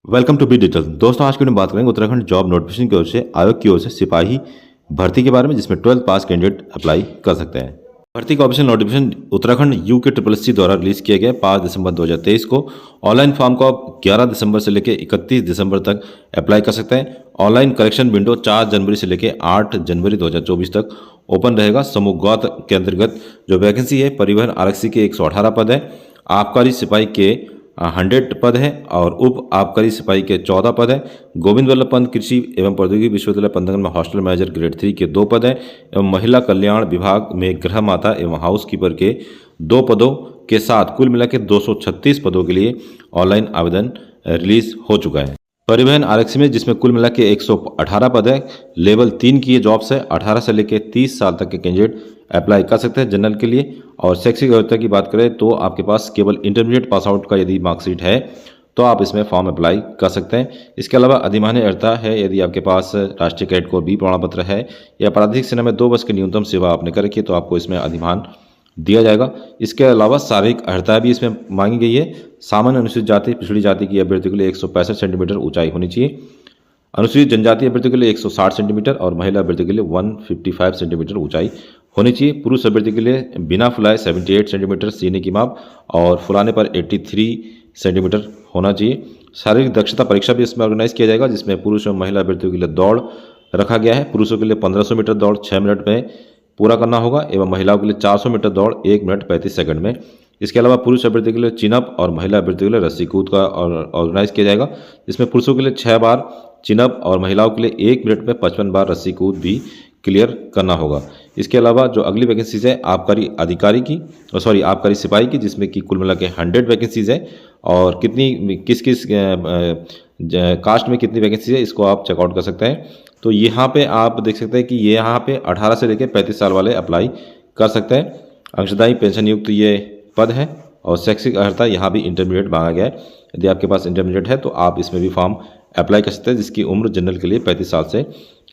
Welcome to be digital. दोस्तों, आज की वीडियो में बात करेंगे उत्तराखंड जॉब नोटिफिकेशन की ओर से आयोग की ओर से सिपाही भर्ती के बारे में, जिसमें 12th पास कैंडिडेट अप्लाई कर सकते हैं। भर्ती का ऑफिशियल नोटिफिकेशन उत्तराखंड UKSSC द्वारा रिलीज किया गया 5 दिसंबर 2023 को। ऑनलाइन फॉर्म को आप 11 दिसंबर से लेकर 31 दिसंबर तक अप्लाई कर सकते हैं। ऑनलाइन करेक्शन विंडो 4 जनवरी से लेकर 8 जनवरी 2024 तक ओपन रहेगा। समूह गौत के अंतर्गत जो वैकेंसी है, परिवहन आरक्षी के 118 पद है, आबकारी सिपाही के 100 पद है और उप आबकारी सिपाही के 14 पद है। गोविंद वल्लभ पंत कृषि एवं प्रौद्योगिकी विश्वविद्यालय पंतनगर में हॉस्टल मैनेजर ग्रेड 3 के 2 पद है एवं महिला कल्याण विभाग में गृह माता एवं हाउस कीपर के 2 पदों के साथ कुल मिला के 236 पदों के लिए ऑनलाइन आवेदन रिलीज हो चुका है। परिवहन आरक्षी में जिसमें कुल मिला के 118 पद है। लेवल 3 की ये जॉब्स है। 18 से लेकर 30 साल तक के कैंडिडेट अप्लाई कर सकते हैं जनरल के लिए। और शैक्षिक योग्यता की बात करें तो आपके पास केवल इंटरमीडिएट पास आउट का यदि मार्कशीट है तो आप इसमें फॉर्म अप्लाई कर सकते हैं। इसके अलावा अधिमान्य अर्हता है, यदि आपके पास राष्ट्रीय कैडेट कोर बी प्रमाण पत्र है या आपराधिक सेना में 2 वर्ष की न्यूनतम सेवा आपने कर रखी है तो आपको इसमें अधिमान दिया जाएगा। इसके अलावा शारीरिक अर्हता भी इसमें मांगी गई है। सामान्य अनुसूचित जाति पिछड़ी जाति की अभ्यर्थी के लिए 165 सेंटीमीटर ऊंचाई होनी चाहिए। अनुसूचित जनजाति अभ्यर्थी के लिए 160 सेंटीमीटर और महिला अभ्यर्थी के लिए 155 सेंटीमीटर ऊंचाई होनी चाहिए। पुरुष अभ्यर्थी के लिए बिना फुलाए 78 सेंटीमीटर सीने की माप और फुलाने पर 83 सेंटीमीटर होना चाहिए। शारीरिक दक्षता परीक्षा भी इसमें ऑर्गेनाइज किया जाएगा, जिसमें पुरुष और महिला अभ्यर्थियों के लिए दौड़ रखा गया है। पुरुषों के लिए 1500 मीटर दौड़ 6 मिनट में पूरा करना होगा एवं महिलाओं के लिए 400 मीटर दौड़ 1 मिनट 35 सेकंड में। इसके अलावा पुरुष अभ्यर्थी के लिए चिनअप और महिला अभ्यर्थी के लिए रस्सी कूद का ऑर्गेनाइज किया जाएगा, जिसमें पुरुषों के लिए 6 बार चिनअप और महिलाओं के लिए 1 मिनट में 55 बार रस्सी कूद भी क्लियर करना होगा। इसके अलावा जो अगली वैकेंसीज है आबकारी अधिकारी की आबकारी सिपाही की, जिसमें कि कुल मिला के 100 वैकेंसीज है और किस किस कास्ट में कितनी वैकेंसी है इसको आप चेकआउट कर सकते हैं। तो यहाँ पे आप देख सकते हैं कि ये यहाँ पे 18 से लेकर 35 साल वाले अप्लाई कर सकते हैं। अंशदायी पेंशन युक्त ये पद है और शैक्षिक अर्हता यहाँ भी इंटरमीडिएट मांगा गया है। यदि आपके पास इंटरमीडिएट है तो आप इसमें भी फॉर्म अप्लाई कर सकते हैं, जिसकी उम्र जनरल के लिए 35 साल से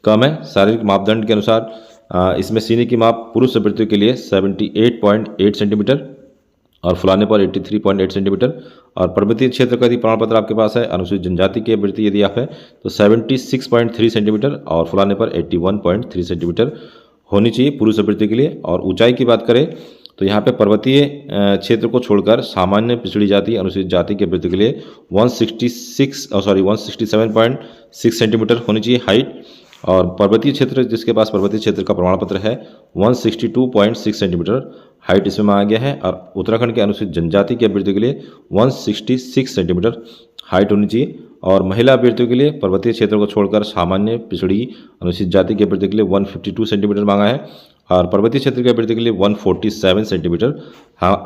कम है। शारीरिक मापदंड के अनुसार इसमें सीने की माप पुरुष अभ्यर्थियों के लिए 78.8 सेंटीमीटर और फुलाने पर 83.8 सेंटीमीटर और पर्वतीय क्षेत्र का यदि प्रमाण पत्र आपके पास है, अनुसूचित जनजाति के अभ्यर्थी यदि आप है तो 76.3 सेंटीमीटर और फुलाने पर 81.3 सेंटीमीटर होनी चाहिए पुरुष अभ्यर्थी के लिए। और ऊंचाई की बात करें तो यहाँ पे पर्वतीय क्षेत्र को छोड़कर सामान्य पिछड़ी जाति अनुसूचित जाति के अभ्यर्थी के लिए 167.6 सेंटीमीटर होनी चाहिए हाइट। और पर्वतीय क्षेत्र जिसके पास पर्वतीय क्षेत्र का प्रमाण पत्र है 162.6 सेंटीमीटर हाइट इसमें मांगा गया है। और उत्तराखंड के अनुसूचित जनजाति के अभ्यर्थियों के लिए 166 सेंटीमीटर हाइट होनी चाहिए। और महिला अभ्यर्थियों के लिए पर्वतीय क्षेत्र को छोड़कर सामान्य पिछड़ी अनुसूचित जाति के अभ्यर्थियों के लिए 152 सेंटीमीटर मांगा है और पर्वतीय क्षेत्र के अभ्यर्थी के लिए 147 सेंटीमीटर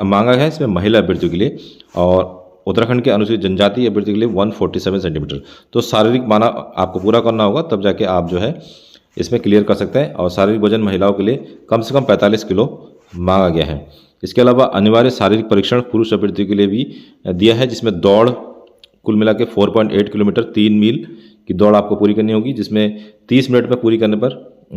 मांगा है इसमें महिला अभ्यर्थियों के लिए। और उत्तराखंड के अनुसूचित जनजाति अभ्यर्थी के लिए 147 सेंटीमीटर। तो शारीरिक माना आपको पूरा करना होगा, तब जाके आप जो है इसमें क्लियर कर सकते हैं। और शारीरिक वजन महिलाओं के लिए कम से कम 45 किलो मांगा गया है। इसके अलावा अनिवार्य शारीरिक परीक्षण पुरुष अभ्यर्थियों के लिए भी दिया है, जिसमें दौड़ कुल मिला के 4.8 किलोमीटर 3 मील की दौड़ आपको पूरी करनी होगी, जिसमें 30 मिनट में पूरी करने पर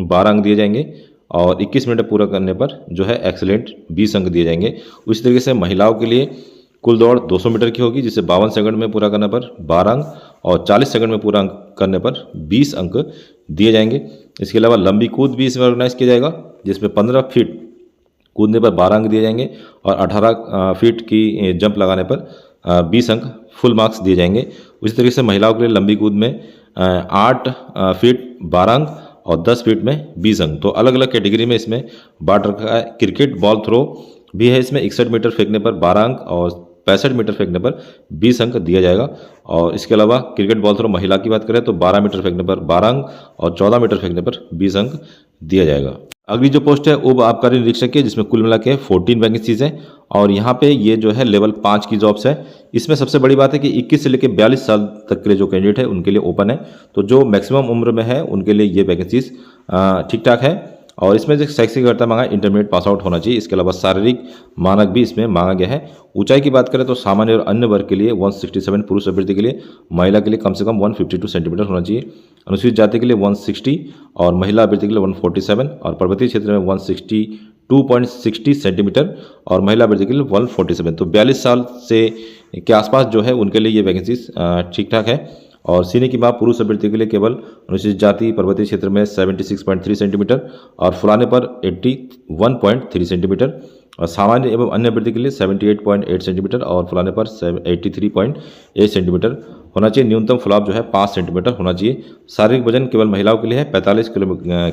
12 अंक दिए जाएंगे और 21 मिनट पूरा करने पर जो है एक्सीलेंट 20 अंक दिए जाएंगे। उसी तरीके से महिलाओं के लिए कुल दौड़ 200 मीटर की होगी, जिसे 52 सेकंड में पूरा करने पर 12 अंक और 40 सेकंड में पूरा करने पर 20 अंक दिए जाएंगे। इसके अलावा लंबी कूद भी इसमें ऑर्गेनाइज किया जाएगा, जिसमें 15 फीट कूदने पर 12 अंक दिए जाएंगे और 18 फीट की जंप लगाने पर 20 अंक फुल मार्क्स दिए जाएंगे। उसी तरीके से महिलाओं के लिए लंबी कूद में 8 फीट 12 अंक और 10 फीट में 20 अंक। तो अलग अलग कैटेगरी में इसमें बांट रखा है। क्रिकेट बॉल थ्रो भी है इसमें, 61 मीटर फेंकने पर 12 अंक और 65 मीटर फेंकने पर 20 अंक दिया जाएगा। और इसके अलावा क्रिकेट बॉल थ्रो महिला की बात करें तो 12 मीटर फेंकने पर 12 अंक और 14 मीटर फेंकने पर 20 अंक दिया जाएगा। अगली जो पोस्ट है उप आबकारी निरीक्षक की, जिसमें कुल मिला के 14 वैकेंसीज है और यहाँ पे ये जो है लेवल 5 की जॉब्स है। इसमें सबसे बड़ी बात है कि 21 से लेकर 42 साल तक के लिए जो कैंडिडेट है उनके लिए ओपन है। तो जो मैक्सिमम उम्र में है उनके लिए ये वैकेंसीज ठीक ठाक है। और इसमें जो शैक्षिक अर्हता मांगा इंटरमीडिएट पास आउट होना चाहिए। इसके अलावा शारीरिक मानक भी इसमें मांगा गया है। ऊंचाई की बात करें तो सामान्य और अन्य वर्ग के लिए 167 पुरुष अभ्यर्थी के लिए, महिला के लिए कम से कम 152 सेंटीमीटर होना चाहिए। अनुसूचित जाति के लिए 160 और महिला अभ्यर्थी के लिए 147 और पर्वतीय क्षेत्र में 162.60 सेंटीमीटर और महिला अभ्यर्थी के लिए 147। तो 42 साल से के आसपास जो है उनके लिए ये वैकेंसीज ठीक ठाक है। और सीने की बात पुरुष अभ्यर्थी के लिए केवल अनुसूचित जाति पर्वतीय क्षेत्र में 76.3 सेंटीमीटर और फुलाने पर 81.3 सेंटीमीटर और सामान्य एवं अन्य अभ्यर्थी के लिए 78.8 सेंटीमीटर और फुलाने पर 83.8 सेंटीमीटर होना चाहिए। न्यूनतम फुलाव जो है 5 सेंटीमीटर होना चाहिए। शारीरिक वजन केवल महिलाओं के लिए है, 45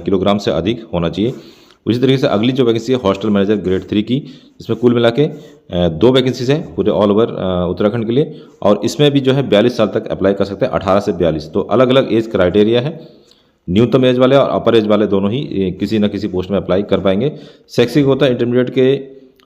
किलोग्राम से अधिक होना चाहिए। उसी तरीके से अगली जो वैकेंसी है हॉस्टल मैनेजर ग्रेड 3 की, इसमें कुल मिला के 2 वैकेंसीज हैं पूरे ऑल ओवर उत्तराखंड के लिए और इसमें भी जो है 42 साल तक अप्लाई कर सकते हैं, 18 से 42। तो अलग अलग एज क्राइटेरिया है, न्यूनतम एज वाले और अपर एज वाले दोनों ही किसी न किसी पोस्ट में अप्लाई कर पाएंगे। शैक्षिक होता है इंटरमीडिएट के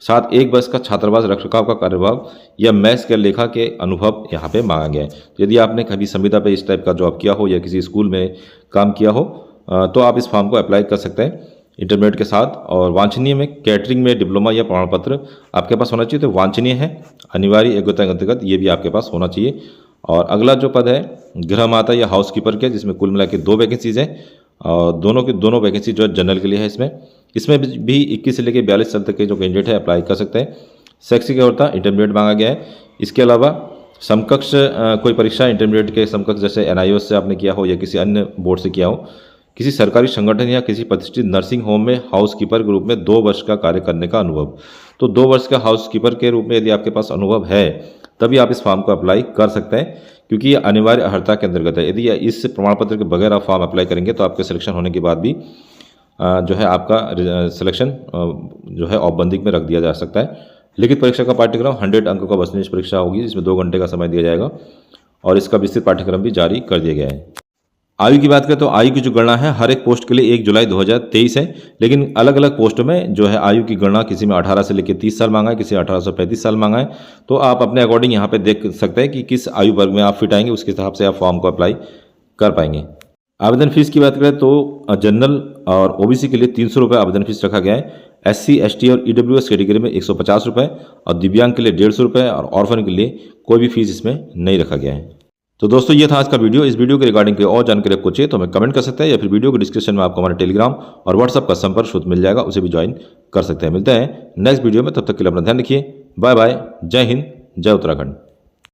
साथ 1 वर्ष का छात्रावास रखरखाव का कार्यभाग या मैथ्स के लेखा के अनुभव यहाँ पे मांगा गया है। यदि आपने कभी संविदा पे इस टाइप का जॉब किया हो या किसी स्कूल में काम किया हो तो आप इस फॉर्म को अप्लाई कर सकते हैं इंटरमीडिएट के साथ। और वांछनीय में कैटरिंग में डिप्लोमा या प्रमाण पत्र आपके पास होना चाहिए, तो वांछनीय है, अनिवार्य योग्यता के अंतर्गत ये भी आपके पास होना चाहिए। और अगला जो पद है गृह माता या हाउस कीपर के, जिसमें कुल मिला के 2 वैकेंसीज हैं और दोनों वैकेंसी जो है जनरल के लिए है। इसमें भी 21 से लेकर 42 साल तक के जो कैंडिडेट है अप्लाई कर सकते हैं। शैक्षिक योग्यता इंटरमीडिएट मांगा गया है। इसके अलावा समकक्ष कोई परीक्षा इंटरमीडिएट के समकक्ष जैसे NIOS से आपने किया हो या किसी अन्य बोर्ड से किया हो, किसी सरकारी संगठन या किसी प्रतिष्ठित नर्सिंग होम में हाउसकीपर के रूप में 2 वर्ष का कार्य करने का अनुभव। तो 2 वर्ष का हाउसकीपर के रूप में यदि आपके पास अनुभव है तभी आप इस फॉर्म को अप्लाई कर सकते हैं, क्योंकि ये अनिवार्य अर्हता के अंतर्गत है। यदि इस प्रमाण पत्र के बगैर आप फॉर्म अप्लाई करेंगे तो आपके सिलेक्शन होने के बाद भी जो है आपका सिलेक्शन जो है औपबंदिक में रख दिया जा सकता है। लिखित परीक्षा का पाठ्यक्रम 100 अंकों का वस्तुनिष्ठ परीक्षा होगी, जिसमें 2 घंटे का समय दिया जाएगा और इसका विस्तृत पाठ्यक्रम भी जारी कर दिया गया है। आयु की बात करें तो आयु की जो गणना है हर एक पोस्ट के लिए 1 जुलाई 2023 है, लेकिन अलग अलग पोस्टों में जो है आयु की गणना किसी में 18 से लेकर 30 साल मांगा है, किसी 18 से 35 साल मांगा है। तो आप अपने अकॉर्डिंग यहाँ पे देख सकते हैं कि किस आयु वर्ग में आप फिट आएंगे, उसके हिसाब से आप फॉर्म को अप्लाई कर पाएंगे। आवेदन फीस की बात करें तो जनरल और OBC के लिए 300 रुपये आवेदन फीस रखा गया है। SC, ST और EWS कैटेगरी में 150 रुपये और दिव्यांग के लिए 150 रुपये और ऑर्फन के लिए कोई भी फीस इसमें नहीं रखा गया है। तो दोस्तों ये था आज का वीडियो। इस वीडियो के रिगार्डिंग कोई और जानकारी आपको चाहिए तो हमें कमेंट कर सकते हैं या फिर वीडियो के डिस्क्रिप्शन में आपको हमारे टेलीग्राम और व्हाट्सअप का संपर्क सूत्र मिल जाएगा, उसे भी ज्वाइन कर सकते हैं। मिलते हैं नेक्स्ट वीडियो में, तब तक के लिए अपना ध्यान रखिए। Bye bye. जय हिंद, जय उत्तराखंड।